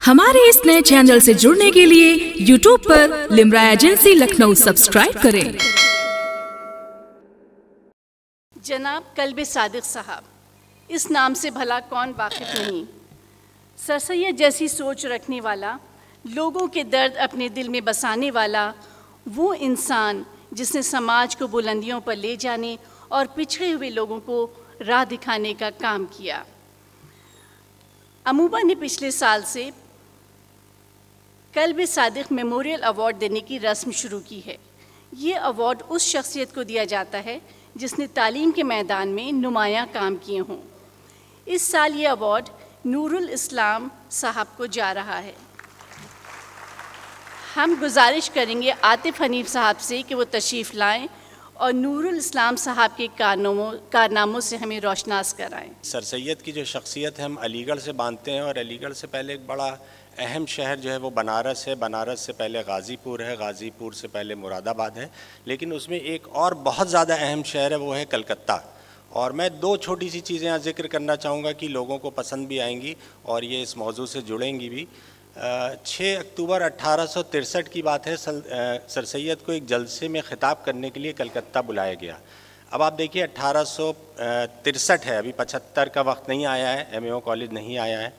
हमारे इस नए चैनल से जुड़ने के लिए YouTube पर लिम्रा एजेंसी लखनऊ सब्सक्राइब करें। जनाब कल्ब सादिक साहब, इस नाम से भला कौन वाकिफ़ नहीं। सर सैयद जैसी सोच रखने वाला, लोगों के दर्द अपने दिल में बसाने वाला वो इंसान जिसने समाज को बुलंदियों पर ले जाने और पिछड़े हुए लोगों को राह दिखाने का काम किया। अमूबा ने पिछले साल से कल्ब सादिक मेमोरियल अवार्ड देने की रस्म शुरू की है। ये अवार्ड उस शख्सियत को दिया जाता है जिसने तालीम के मैदान में नुमायाँ काम किए हों। इस साल ये अवार्ड नूरुल इस्लाम साहब को जा रहा है। हम गुजारिश करेंगे आतिफ हनीफ साहब से कि वो तशरीफ़ लाएं और नूरुल इस्लाम साहब के कारनामों से हमें रोशनास कराएं। सर सैयद की जो शख्सियत है हम अलीगढ़ से बांधते हैं, और अलीगढ़ से पहले एक बड़ा अहम शहर जो है वो बनारस है। बनारस से पहले गाज़ीपुर है, गाज़ीपुर से पहले मुरादाबाद है, लेकिन उसमें एक और बहुत ज़्यादा अहम शहर है, वो है कलकत्ता। और मैं दो छोटी सी चीज़ें यहाँ जिक्र करना चाहूँगा कि लोगों को पसंद भी आएंगी और ये इस मौजू से जुड़ेंगी भी। 6 अक्टूबर 1863 की बात है। सर सैयद को एक जलसे में ख़िताब करने के लिए कलकत्ता बुलाया गया। अब आप देखिए 1863 है, अभी 75 का वक्त नहीं आया है, एमएओ कॉलेज नहीं आया है,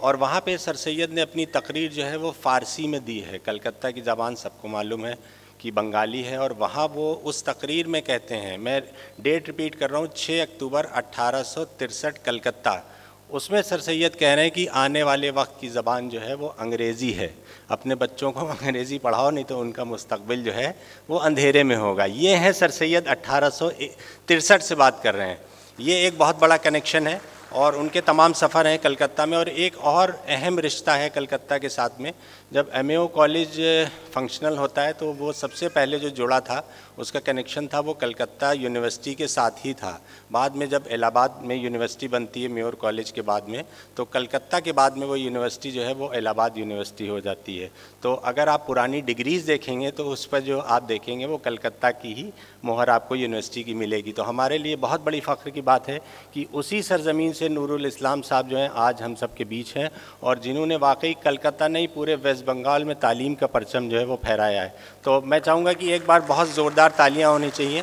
और वहाँ पे सर सैयद ने अपनी तकरीर जो है वो फ़ारसी में दी है। कलकत्ता की ज़बान सबको मालूम है कि बंगाली है, और वहाँ वो उस तकरीर में कहते हैं, मैं डेट रिपीट कर रहा हूँ, 6 अक्टूबर 1863 कलकत्ता। उसमें सर सैयद कह रहे हैं कि आने वाले वक्त की ज़बान जो है वो अंग्रेज़ी है, अपने बच्चों को अंग्रेज़ी पढ़ाओ, नहीं तो उनका मुस्तकबिल जो है वो अंधेरे में होगा। ये है सर सैयद 1863 से बात कर रहे हैं। ये एक बहुत बड़ा कनेक्शन है और उनके तमाम सफ़र हैं कलकत्ता में। और एक और अहम रिश्ता है कलकत्ता के साथ में, जब एमएओ कॉलेज फंक्शनल होता है तो वो सबसे पहले जो जुड़ा था, उसका कनेक्शन था वो कलकत्ता यूनिवर्सिटी के साथ ही था। बाद में जब इलाहाबाद में यूनिवर्सिटी बनती है मेयर कॉलेज के बाद में, तो कलकत्ता के बाद में वो यूनिवर्सिटी जो है वो इलाहाबाद यूनिवर्सिटी हो जाती है। तो अगर आप पुरानी डिग्रीज़ देखेंगे तो उस पर जो आप देखेंगे वो कलकत्ता की ही मोहर आपको यूनिवर्सिटी की मिलेगी। तो हमारे लिए बहुत बड़ी फ़ख्र की बात है कि उसी सरज़मीन से नूरुल इस्लाम साहब जो हैं आज हम सब के बीच हैं, और जिन्होंने वाकई कलकत्ता नहीं पूरे वेस्ट बंगाल में तालीम का परचम जो है वो फहराया है। तो मैं चाहूँगा कि एक बार बहुत ज़ोरदार तालियाँ होनी चाहिए।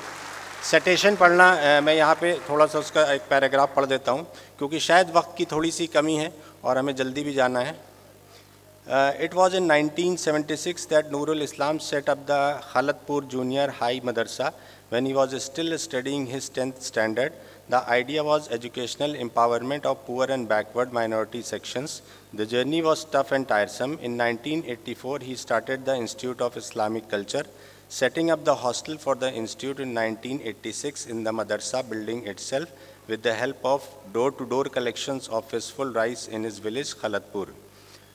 सिटेशन पढ़ना, मैं यहाँ पे थोड़ा सा उसका एक पैराग्राफ पढ़ देता हूँ क्योंकि शायद वक्त की थोड़ी सी कमी है और हमें जल्दी भी जाना है। It was in 1976 that Nurul Islam set up the Khalatpur Junior High Madrasa when he was still studying his 10th standard. The idea was educational empowerment of poor and backward minority sections. The journey was tough and tiresome. In 1984, he started the Institute of Islamic Culture, setting up the hostel for the institute in 1986 in the madrasa building itself with the help of door-to-door collections of fistful rice in his village, Khalatpur.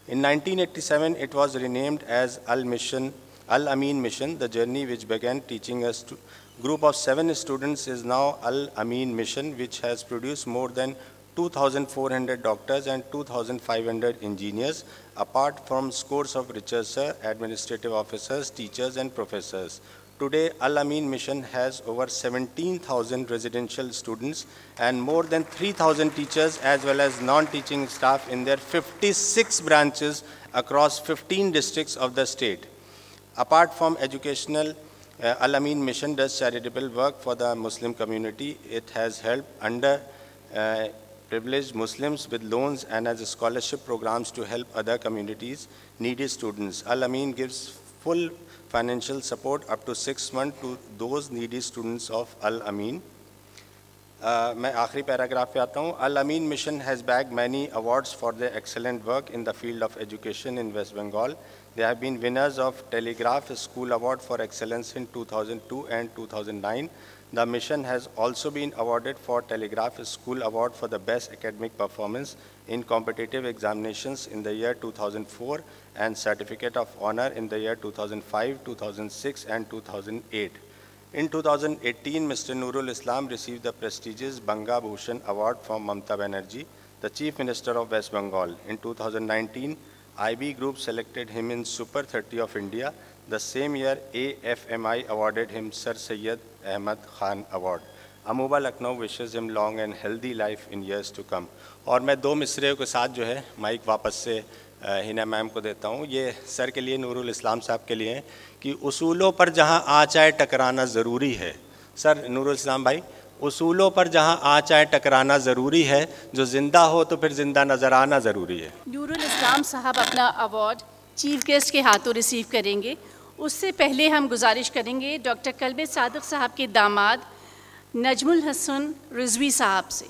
In 1987, it was renamed as Al-Amin Mission. The journey which began teaching a group of 7 students is now Al-Amin Mission, which has produced more than 2,400 doctors and 2,500 engineers, apart from scores of researchers, administrative officers, teachers, and professors. Today, Al-Amin Mission has over 17,000 residential students and more than 3,000 teachers as well as non-teaching staff in their 56 branches across 15 districts of the state. Apart from educational, Al-Amin Mission does charitable work for the Muslim community. It has helped underprivileged Muslims with loans and has scholarship programs to help other communities, needy students. Al-Amin gives full financial support up to 6 months to those needy students of Al-Amin. मैं आखिरी paragraph पे आता हूँ। Al-Amin Mission has bagged many awards for their excellent work in the field of education in West Bengal. They have been winners of Telegraph School Award for Excellence in 2002 and 2009. The mission has also been awarded for Telegraph School Award for the best academic performance in competitive examinations in the year 2004 and Certificate of Honor in the year 2005, 2006 and 2008. In 2018, Mr. Nurul Islam received the prestigious Banga Bhushan Award from Mamata Banerjee, the Chief Minister of West Bengal. In 2019, IB Group selected him in Super 30 of India. The same year, AFMI awarded him Sir Syed Ahmad Khan Award. अमूबा Lucknow wishes him long and healthy life in years to come. और मैं 2 मिसरे के साथ जो है mic वापस से हिना मैम को देता हूँ। ये सर के लिए, नूरुल इस्लाम साहब के लिए, कि उसूलों पर जहाँ आँच आए टकराना ज़रूरी है। सर नूरुल इस्लाम भाई, उसूलों पर जहाँ आँच आए टकराना ज़रूरी है, जो ज़िंदा हो तो फिर ज़िंदा नज़र आना ज़रूरी है। नूरुल इस्लाम साहब अपना अवार्ड चीफ गेस्ट के हाथों रिसीव करेंगे। उससे पहले हम गुजारिश करेंगे डॉक्टर कल्बे सादिक साहब के दामाद नजमुल हसन रिजवी साहब से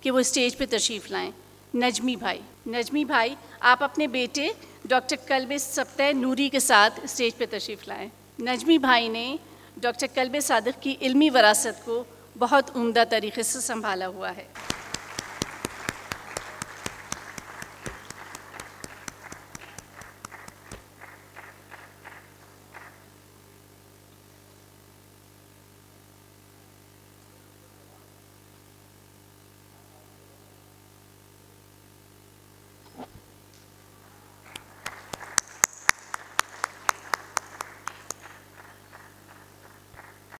कि वो स्टेज पे तशरीफ़ लाएं। नजमी भाई आप अपने बेटे डॉक्टर कल्बे सब्तह नूरी के साथ स्टेज पे तशरीफ़ लाएं। नजमी भाई ने डॉक्टर कल्बे सादिक की इल्मी वरासत को बहुत उम्दा तरीक़े से संभाला हुआ है।